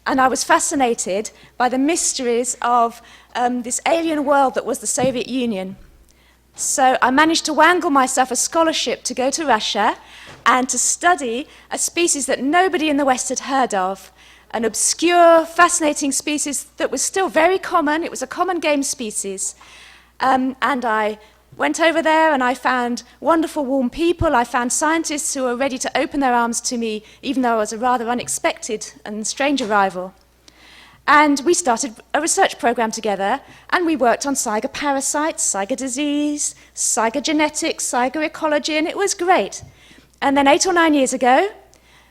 and I was fascinated by the mysteries of this alien world that was the Soviet Union. So I managed to wangle myself a scholarship to go to Russia and to study a species that nobody in the West had heard of, an obscure, fascinating species that was still very common. It was a common game species. And I went over there and I found wonderful, warm people. I found scientists who were ready to open their arms to me, even though I was a rather unexpected and strange arrival. And we started a research program together, and we worked on Saiga parasites, Saiga disease, Saiga genetics, Saiga ecology, and it was great. And then 8 or 9 years ago,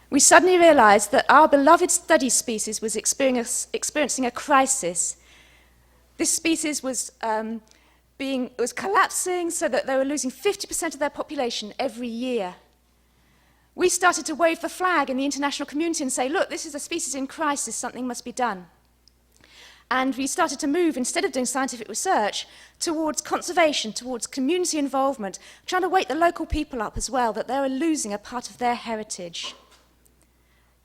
we suddenly realized that our beloved study species was experiencing a crisis. This species was collapsing so that they were losing 50% of their population every year. We started to wave the flag in the international community and say, look, this is a species in crisis, something must be done. And we started to move, instead of doing scientific research, towards conservation, towards community involvement, trying to wake the local people up as well, that they were losing a part of their heritage.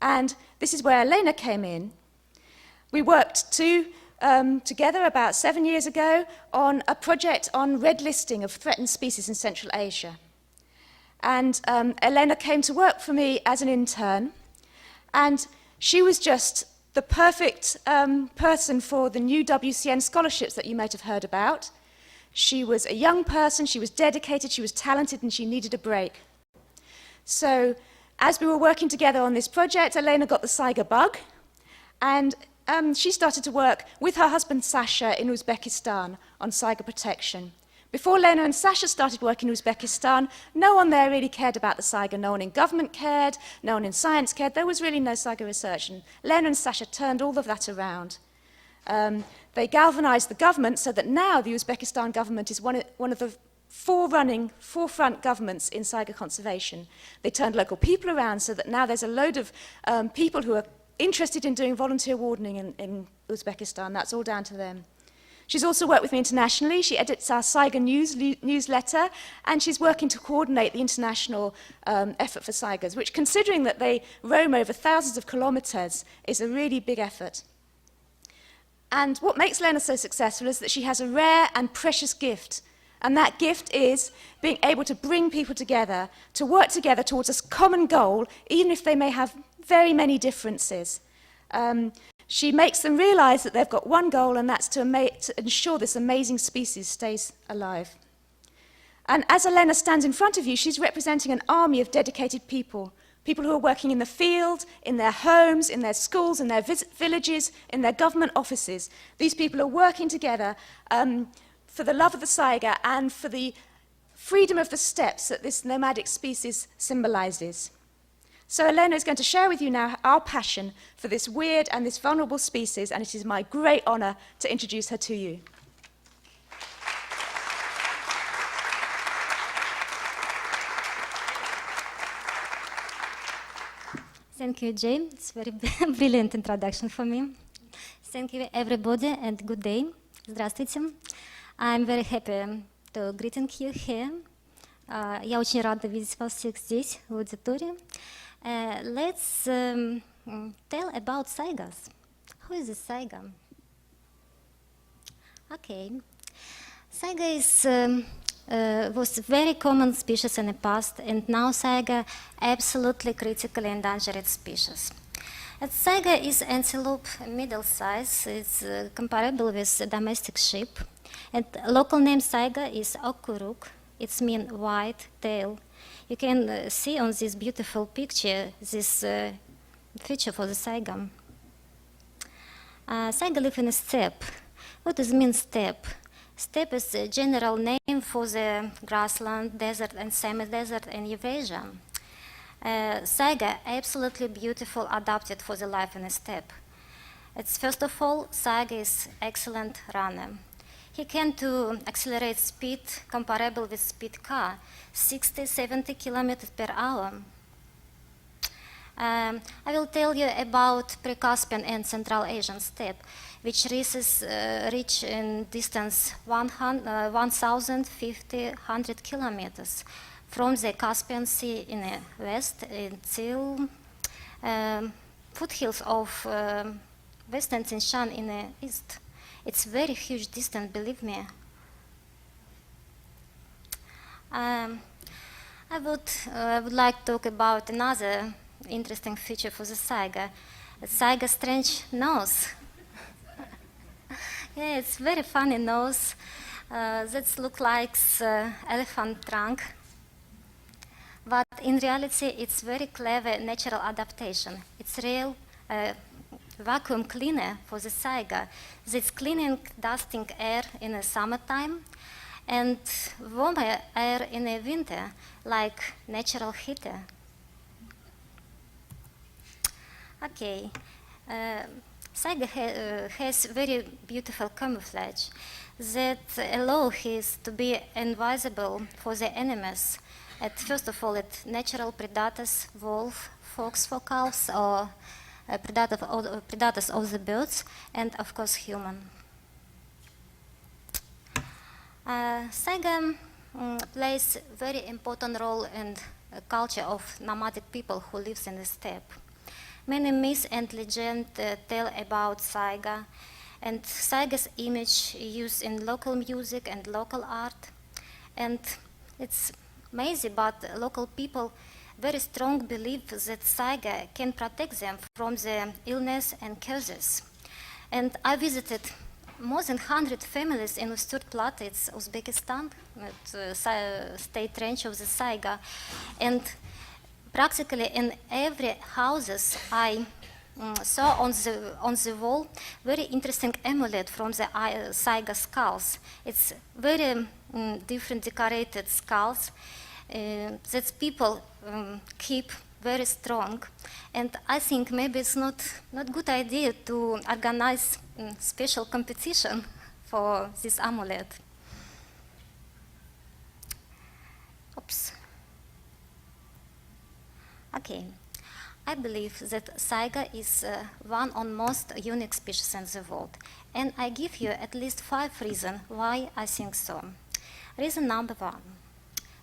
And this is where Elena came in. We worked together about 7 years ago on a project on red listing of threatened species in Central Asia. And Elena came to work for me as an intern, and she was just the perfect person for the new WCN scholarships that you might have heard about. She was a young person, she was dedicated, she was talented, and she needed a break. So as we were working together on this project, Elena got the Saiga bug, and she started to work with her husband Sasha in Uzbekistan on Saiga protection. Before Lena and Sasha started working in Uzbekistan, no one there really cared about the Saiga. No one in government cared, no one in science cared. There was really no Saiga research, and Lena and Sasha turned all of that around. They galvanized the government so that now the Uzbekistan government is one of the forefront governments in Saiga conservation. They turned local people around so that now there's a load of people who are interested in doing volunteer wardening in Uzbekistan. That's all down to them. She's also worked with me internationally. She edits our Saiga newsletter, and she's working to coordinate the international effort for Saigas, which, considering that they roam over thousands of kilometers, is a really big effort. And what makes Lena so successful is that she has a rare and precious gift, and that gift is being able to bring people together, to work together towards a common goal, even if they may have very many differences. She makes them realize that they've got one goal, and that's to ensure this amazing species stays alive. And as Elena stands in front of you, she's representing an army of dedicated people, people who are working in the field, in their homes, in their schools, in their villages, in their government offices. These people are working together for the love of the Saiga and for the freedom of the steppes that this nomadic species symbolizes. So Elena is going to share with you now our passion for this weird and this vulnerable species, and it is my great honor to introduce her to you. Thank you, Jay. It's a very brilliant introduction for me. Thank you, everybody, and good day. Здравствуйте. I'm very happy to greeting you here. Я очень рада видеть вас всех здесь, в аудитории. Let's tell about Saigas. Who is a Saiga? Okay. Saiga was a very common species in the past, and now Saiga absolutely critically endangered species. Saiga is antelope, middle size. It's comparable with a domestic sheep. And local name Saiga is okuruk. It means white tail. You can see on this beautiful picture this feature for the Saiga. Saiga live in a steppe. What does mean steppe? Steppe is a general name for the grassland, desert, and semi-desert in Eurasia. Saiga absolutely beautiful, adapted for the life in a steppe. It's first of all, Saiga is excellent runner. He can to accelerate speed comparable with speed car, 60-70 kilometers per hour. I will tell you about Pre-Caspian and Central Asian steppe, which reach in distance 1,500 kilometers from the Caspian Sea in the west until foothills of Western Tinshan in the east. It's very huge distance, believe me. I would like to talk about another interesting feature for the Saiga. Saiga's strange nose. Yeah, it's very funny nose. That looks like elephant trunk. But in reality, it's very clever natural adaptation. It's real vacuum cleaner for the Saiga. It's cleaning, dusting air in the summertime and warmer air in the winter, like natural heater. Okay, Saiga has very beautiful camouflage that allows him to be invisible for the enemies. First of all, it's natural predators, wolf, fox for cows, or predators of the birds, and of course human. Saiga plays a very important role in the culture of nomadic people who live in the steppe. Many myths and legends tell about Saiga, and Saiga's image used in local music and local art. And it's amazing, but local people very strong believe that Saiga can protect them from the illness and curses. And I visited more than 100 families in Usturplat, it's Uzbekistan, state range of the Saiga. And practically in every houses I saw on the wall very interesting amulet from the Saiga skulls. It's very different decorated skulls that people keep very strong. And I think maybe it's not good idea to organize special competition for this amulet. Oops. Okay, I believe that Saiga is one of most unique species in the world, and I give you at least 5 reasons why I think so. Reason number 1,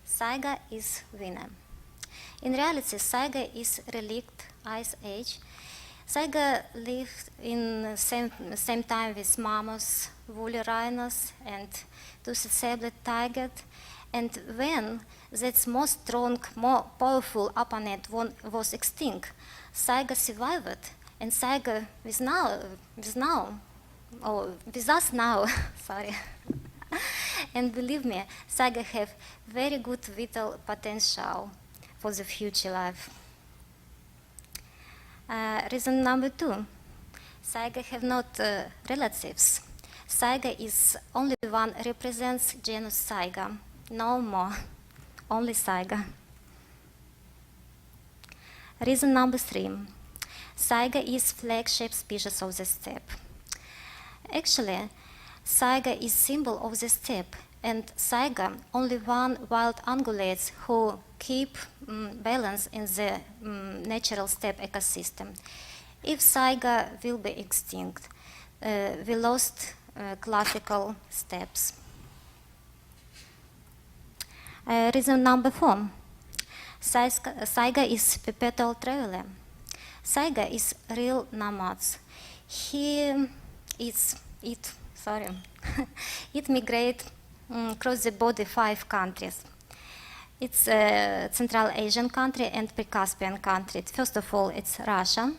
Saiga is winner. In reality, Saiga is relict Ice Age. Saiga lived in the same time with mammoths, woolly rhinos, and two-sabled tiger. And when that most strong, more powerful opponent was extinct, Saiga survived, and Saiga with us now, sorry. And believe me, Saiga have very good vital potential for the future life. Reason number 2, Saiga have not relatives. Saiga is only one represents genus Saiga. No more, only Saiga. Reason number 3, Saiga is flagship species of the steppe. Actually, Saiga is symbol of the steppe, and Saiga only one wild ungulates who keep balance in the natural steppe ecosystem. If Saiga will be extinct, we lost classical steppes. Reason number 4, Saiga is perpetual traveler. Saiga is real nomads. It migrates across the body 5 countries. It's a Central Asian country and pre-Caspian country. First of all, it's Russia,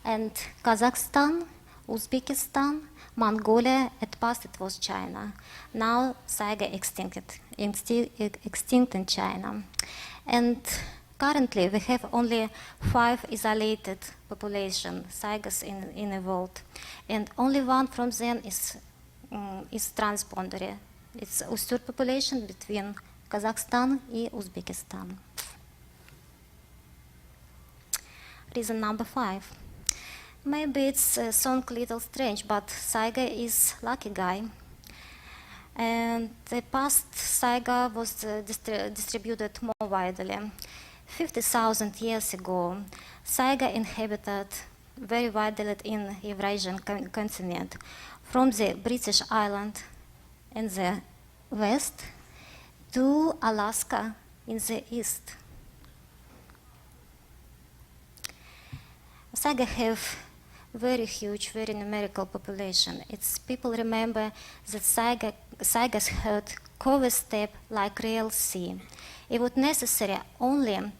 and Kazakhstan, Uzbekistan, Mongolia. At past it was China. Now Saiga extinct in China. And currently we have only 5 isolated population Saigas in the world. And only one from them is transboundary. It's Ustur population between Kazakhstan and Uzbekistan. Reason number 5. Maybe it's sound a little strange, but Saiga is lucky guy. And the past Saiga was distributed more widely. 50,000 years ago, Saiga inhabited very widely in Eurasian continent, from the British Island in the west to Alaska in the east. Saiga have very huge, very numerical population. It's people remember that Saigas had cover steppe like real sea. It was necessary only a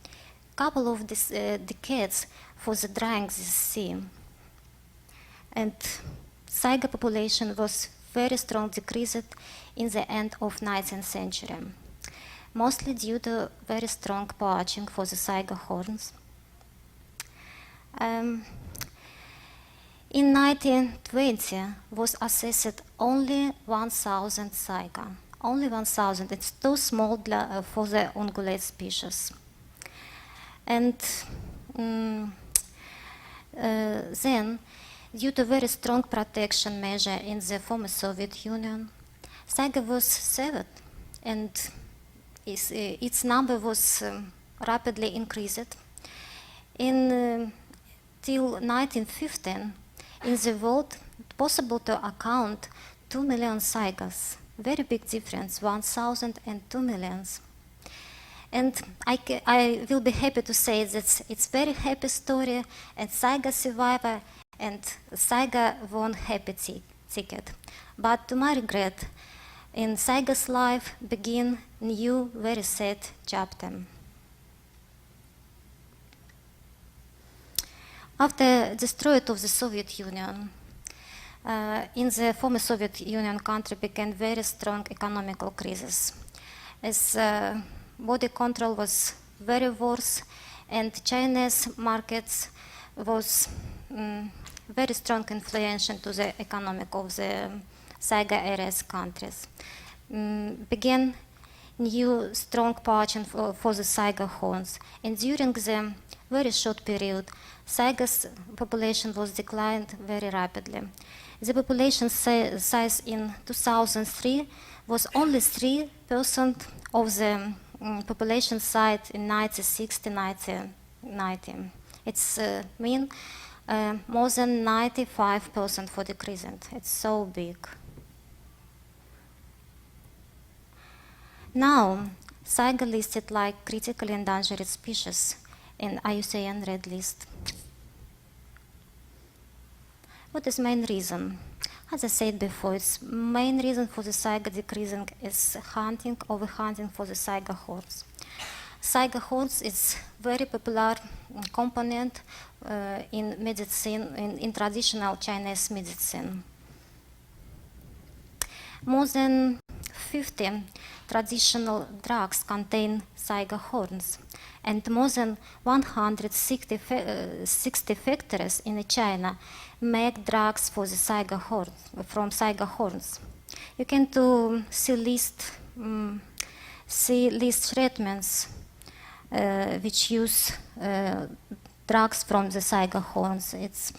couple of decades for the drying this sea. And Saiga population was very strong decreased in the end of 19th century, mostly due to very strong poaching for the Saiga horns. In 1920 was assessed only 1,000 Saiga. Only 1,000. It's too small for the ungulate species. And then, due to very strong protection measure in the former Soviet Union, Saiga was saved, and its number was rapidly increased. Till 1915, in the world, possible to account 2 million Saigas. Very big difference, 1,000 and 2 million. And I will be happy to say that it's very happy story, and Saiga survivor, and Saiga won happy ticket. But to my regret, in Saiga's life begin new, very sad chapter. After destroyed of the Soviet Union, in the former Soviet Union country began very strong economical crisis, as body control was very worse, and Chinese markets was very strong influence to the economic of the Saiga areas countries. Began new strong poaching for the Saiga horns, and during the very short period, Saiga's population was declined very rapidly. The population size in 2003 was only 3% of the population size in 1960-1990. It's mean more than 95% for decreasing. It's so big. Now, Saiga listed like critically endangered species in IUCN Red List. What is main reason? As I said before, its main reason for the Saiga decreasing is hunting, overhunting for the Saiga horns. Saiga horns is very popular component in medicine, in traditional Chinese medicine. More than 50 traditional drugs contain Saiga horns, and more than 160 factories in China make drugs for the Saiga horns, from Saiga horns. You can see list treatments which use drugs from the Saiga horns. It's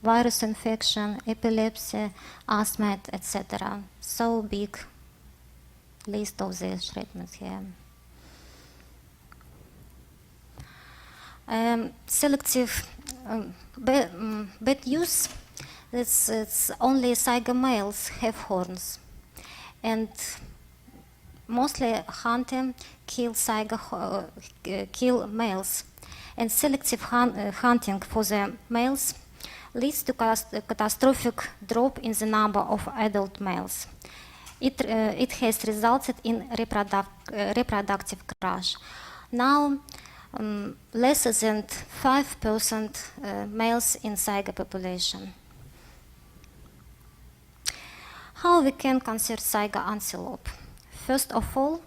virus infection, epilepsy, asthma, etc. So big list of these treatments here. Selective bad use, it's only Saiga males have horns, and mostly hunting kill males, and selective hunting for the males leads to catastrophic drop in the number of adult males. It has resulted in reproductive crash. Now, less than 5% males in Saiga population. How we can conserve Saiga antelope? First of all,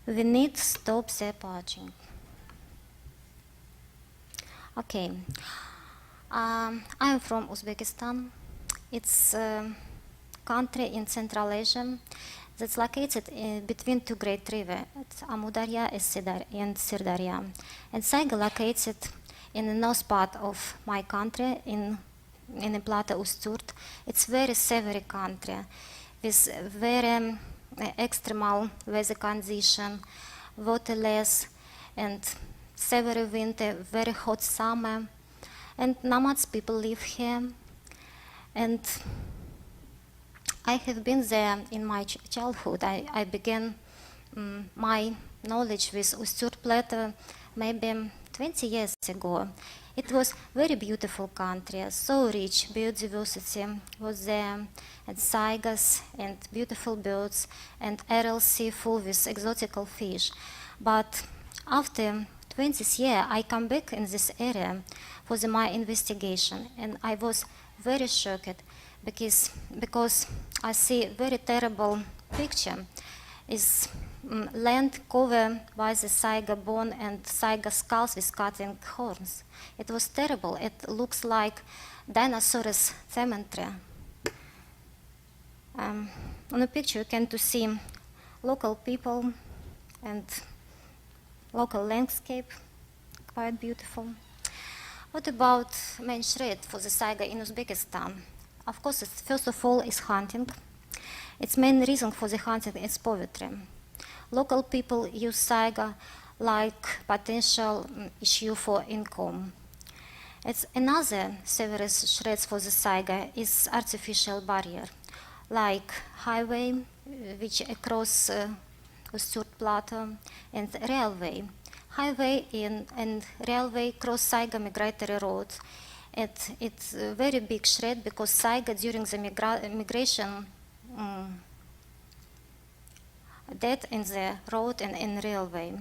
we need to stop the poaching. Okay, I'm from Uzbekistan. It's a country in Central Asia that's located between two great rivers, Amudarya and Sirdarya. And Saiga located in the north part of my country, in the plateau Usturt. It's very severe country with very extremal weather condition, waterless, and severe winter, very hot summer. And nomads people live here. And I have been there in my childhood. I began my knowledge with Usturt Plateau maybe 20 years ago. It was very beautiful country, so rich, biodiversity was there, and Saigas, and beautiful birds, and aerial sea full with exotical fish. But after 20th year, I come back in this area for my investigation, and I was very shocked because I see very terrible picture. Is land covered by the Saiga bone and Saiga skulls with cutting horns. It was terrible. It looks like dinosaurs cemetery. On the picture you can see local people and local landscape, quite beautiful. What about main threat for the Saiga in Uzbekistan? Of course, first of all is hunting. Its main reason for the hunting is poverty. Local people use Saiga like potential issue for income. It's another serious threat for the Saiga is artificial barrier, like highway which across Uzbekistan plateau and railway. Highway and railway cross Saiga migratory roads. It's a very big threat because Saiga during the migration dead in the road and in railway.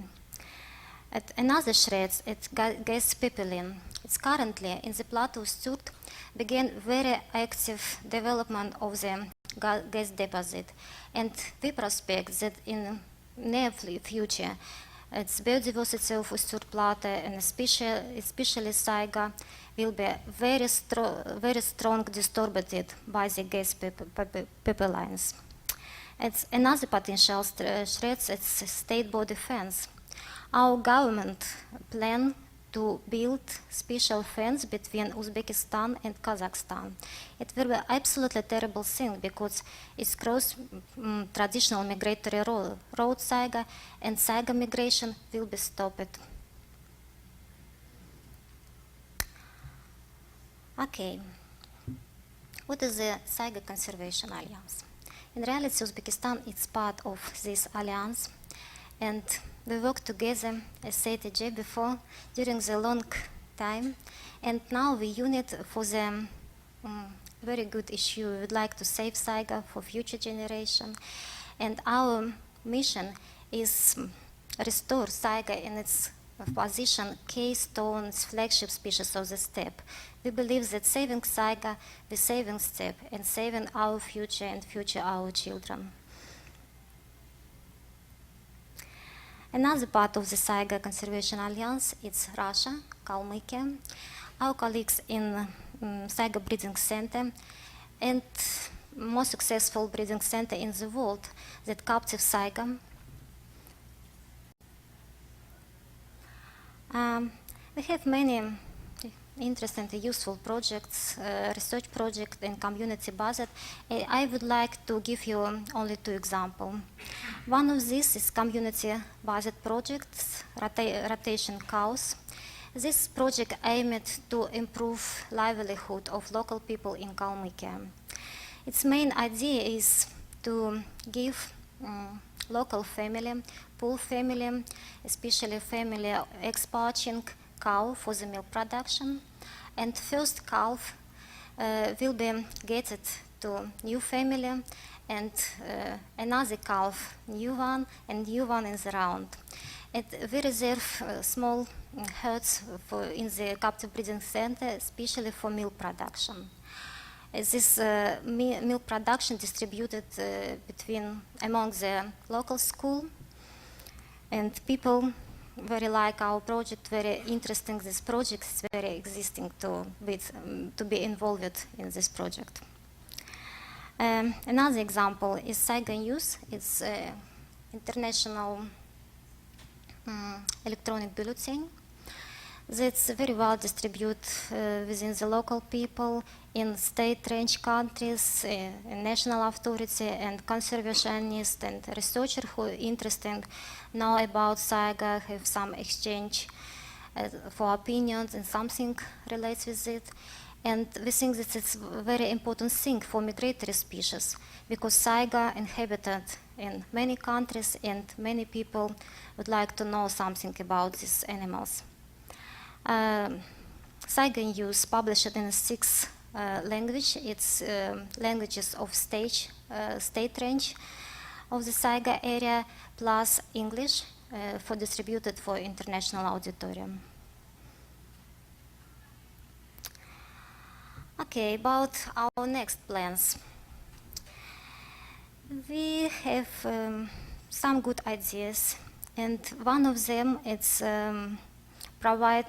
Another threat is gas pipeline. It's currently in the plateau Sturt began very active development of the gas deposit, and we prospect that in near future its biodiversity of Sturt plateau and especially Saiga will be very strong disturbed by the gas pipelines. It's another potential threat, it's state border fence. Our government plan to build special fence between Uzbekistan and Kazakhstan. It will be absolutely terrible thing because it's cross traditional migratory road Saiga, and Saiga migration will be stopped. Okay, what is the Saiga Conservation Alliance? In reality, Uzbekistan is part of this alliance, and we work together, as said before, during the long time, and now we unite for the very good issue. We would like to save Saiga for future generation, and our mission is restore Saiga in its position keystone flagship species of the steppe. We believe that saving Saiga, the saving steppe, and saving our future and future our children. Another part of the Saiga Conservation Alliance is Russia, Kalmykia. Our colleagues in Saiga Breeding Center and most successful breeding center in the world that captive Saiga. We have many interesting and useful projects, research projects and community based. I would like to give you only two examples. One of these is community based projects, rotation cows. This project aimed to improve livelihood of local people in Kalmykia. Its main idea is to give local family, poor family, especially family exporting cow for the milk production, and first calf will be getted to new family, and another calf, new one, and new one is around. And we reserve small herds in the captive breeding center, especially for milk production. This milk production distributed among the local school, and people very like our project, very interesting. This project is very existing to be involved in this project. Another example is Saiga News. It's international electronic bulletin that's very well distributed within the local people in state range countries, national authority and conservationists and researchers who are interested know about Saiga, have some exchange for opinions and something relates with it. And we think that it's a very important thing for migratory species because Saiga inhabited in many countries and many people would like to know something about these animals. Saiga News published in 6 language. It's languages of state range of the Saiga area, plus English for distributed for international auditorium. Okay, about our next plans. We have some good ideas, and one of them is provide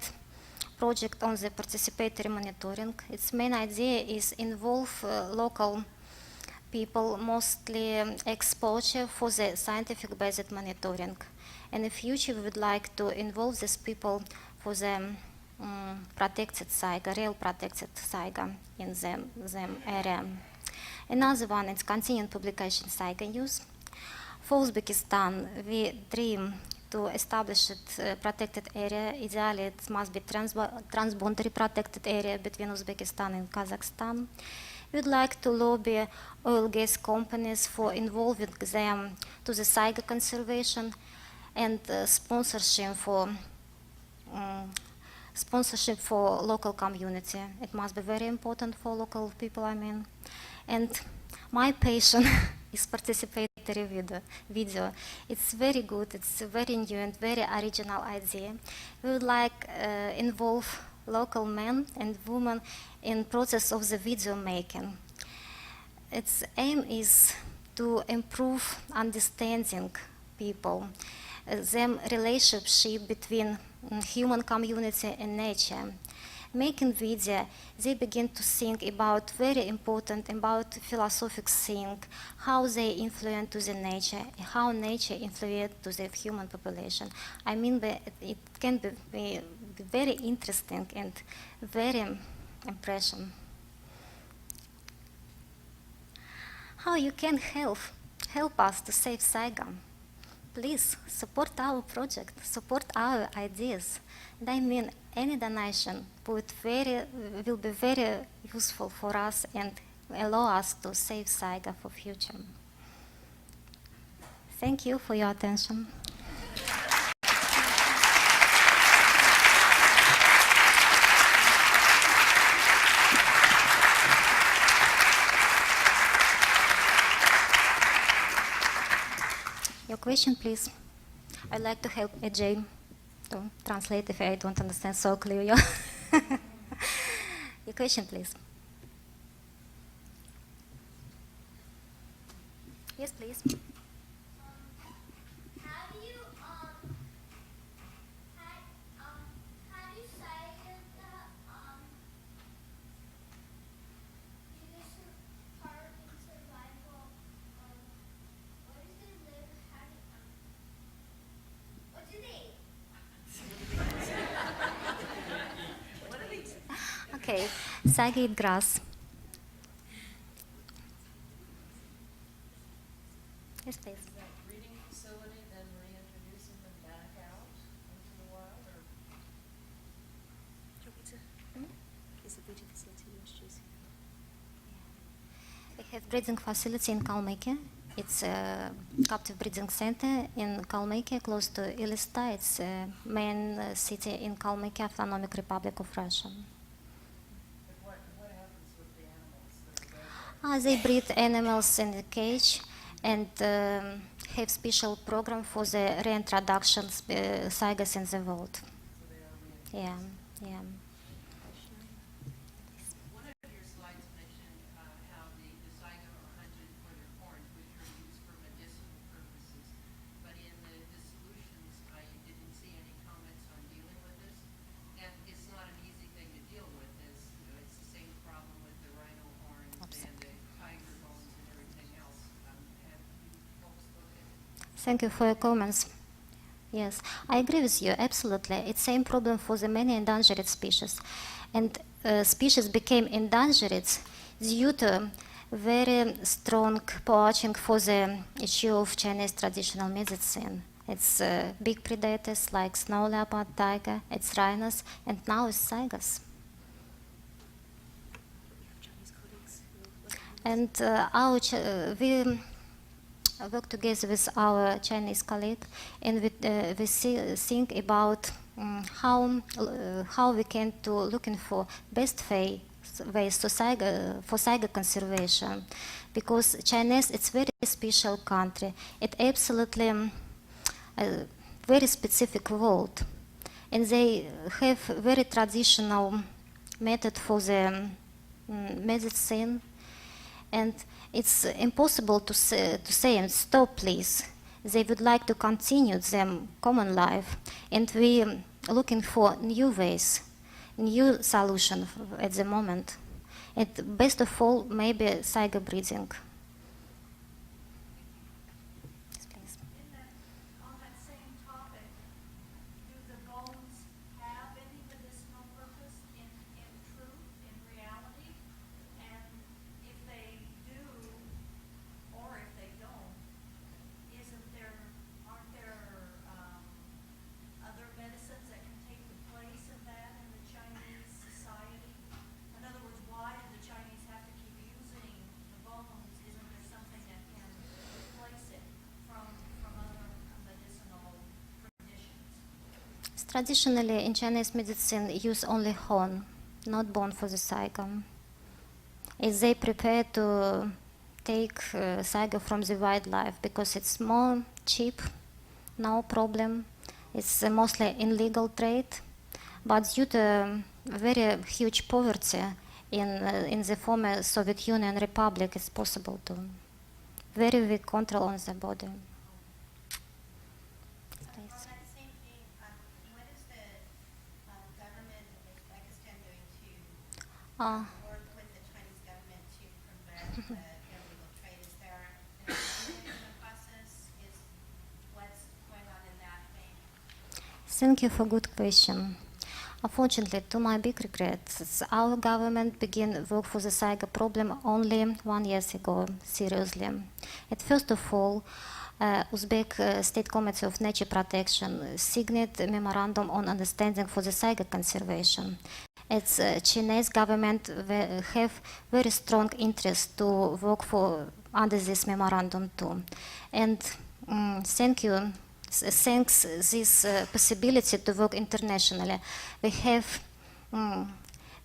project on the participatory monitoring. Its main idea is involve local people, mostly exposure for the scientific-based monitoring. In the future, we would like to involve these people for the protected Saiga, real protected Saiga in the area. Another one is continuing publication Saiga news. For Uzbekistan, we dream to establish a protected area. Ideally, it must be transboundary protected area between Uzbekistan and Kazakhstan. We'd like to lobby oil gas companies for involving them to the Saiga conservation and sponsorship for local community. It must be very important for local people, I mean. And my passion is participatory video. It's very good, it's a very new and very original idea. We would like involve local men and women in process of the video making. Its aim is to improve understanding people, them relationship between human community and nature. Making video, they begin to think about very important, about philosophic thing, how they influence to the nature, how nature influence to the human population. I mean, it can be very interesting and very impression. How you can help us to save Saiga? Please support our project, support our ideas. And I mean, any donation will be very useful for us and allow us to save Saiga for future. Thank you for your attention. Your question, please. I'd like to help AJ to translate if I don't understand so clearly. Your question, please. Yes, please. Okay, Saiga eat grass. Yes, please. Is that breeding facility then reintroducing them back out into the wild, or? Is the breeding facility you're introducing? We have breeding facility in Kalmykia. It's a captive breeding center in Kalmykia, close to Elista. It's a main city in Kalmykia, Autonomic Republic of Russia. What happens with the animals that are there? They breed animals in the cage and have special program for the reintroduction Saigas in the world. So they are Yeah. One of your slides mentioned how the Saiga are hunted for their horns, which are used for medicinal purposes. But in the dissolutions, I didn't see any comments on dealing with this. And it's not an easy thing to deal with. It's the same problem with the rhino horns and the tiger bones and everything else. Have you folks looked at it? Thank you for your comments. Yes, I agree with you, absolutely. It's same problem for the many endangered species. And species became endangered due to very strong poaching for the issue of Chinese traditional medicine. It's big predators like snow leopard, tiger, it's rhinos, and now it's Saigas. And we work together with our Chinese colleague, and we think about how we can to looking for best ways to for Saiga conservation, because Chinese it's very special country. It absolutely a very specific world, and they have very traditional method for the medicine, and it's impossible to say stop, please. They would like to continue their common life, and we looking for new ways, new solution at the moment. And best of all, maybe Saiga breeding. Yes, please. On that same topic, do the bones have any medicinal purpose in truth, in reality? And if they do, or if they don't, aren't there other medicines that can take the place of that in the Chinese society? In other words, why do the Chinese have to keep using the bones? Isn't there something that can replace it from other medicinal traditions? Traditionally, in Chinese medicine, use only horn, not bone for the Saiga. As they prepare to take Saiga from the wildlife because it's more cheap, no problem. It's mostly illegal trade, but due to very huge poverty in the former Soviet Union Republic, it's possible to very weak control on the body. On that same thing, what is the government of Uzbekistan doing to work with the Chinese government to prevent the illegal trade? Is there an agreement in the process? What's going on in that thing? Thank you for good question. Unfortunately, to my big regret, our government began work for the Saiga problem only 1 year ago, seriously. First of all, Uzbek State Committee of Nature Protection signed a memorandum on understanding for the Saiga conservation. Its Chinese government have very strong interest to work for under this memorandum too. And thanks this possibility to work internationally, we have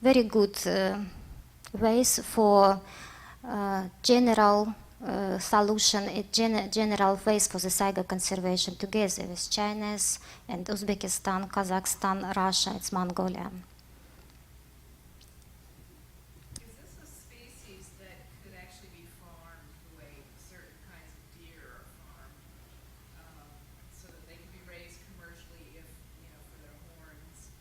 very good ways for general solution, general ways for the Saiga conservation together with China and Uzbekistan, Kazakhstan, Russia, and Mongolia. Is this a species that could actually be farmed the way certain kinds of deer are farmed, so that they can be raised commercially if, for their horns?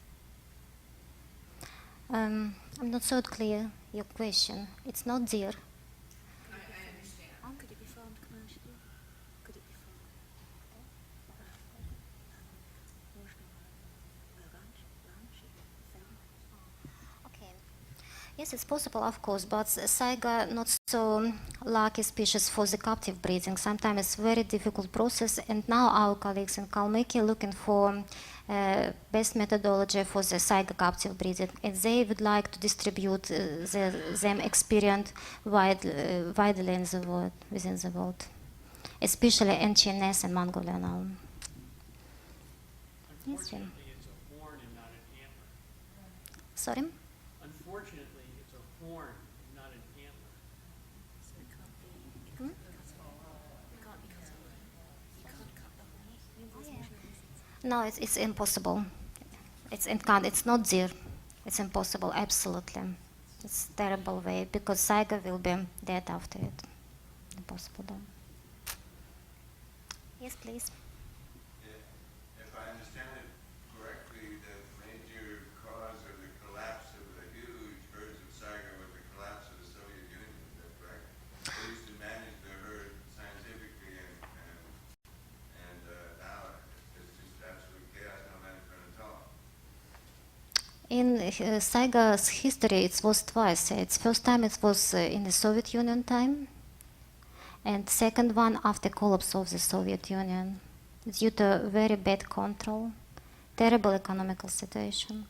I'm not so clear your question. It's not deer. I understand. Could it be farmed commercially? Could it be farmed? Okay. Yes, it's possible, of course, but Saiga not so lucky species for the captive breeding. Sometimes it's very difficult process, and now our colleagues in Kalmykia looking for best methodology for the Saiga captive breeding, and they would like to distribute them experience widely in the world, within the world, especially in China and Mongolia now. Unfortunately, it's a horn and not an antler. Sorry? Unfortunately, it's a horn and not an antler. So it can't be. It can't be cut off. You can't cut the horn. No, it's impossible. It's not deer. It's impossible, absolutely. It's terrible way because Saiga will be dead after it. Impossible. Though. Yes, please. If I understand it correctly, the major cause of the collapse of the huge herds of Saiga was the collapse of the Soviet Union. Is that correct? They used to manage the herd scientifically, and now it's just absolute chaos, no management at all. In Saiga's history, it was twice. Its first time it was in the Soviet Union time, and second one after collapse of the Soviet Union, due to very bad control, terrible economical situation.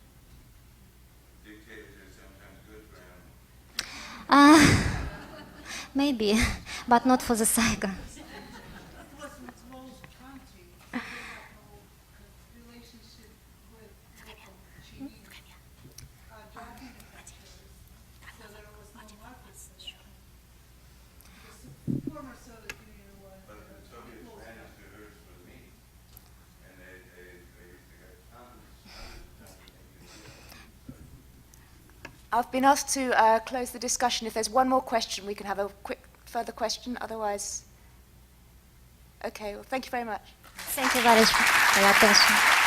Dictators are sometimes good for animals. Maybe, but not for the Saiga. What's most haunting is that whole relationship with former Soviet Union was. But the Soviets managed the herds for the meat, and they got tons of meat. I've been asked to close the discussion. If there's one more question, we can have a quick further question. Otherwise, okay. Well, thank you very much. Thank you very much for your attention.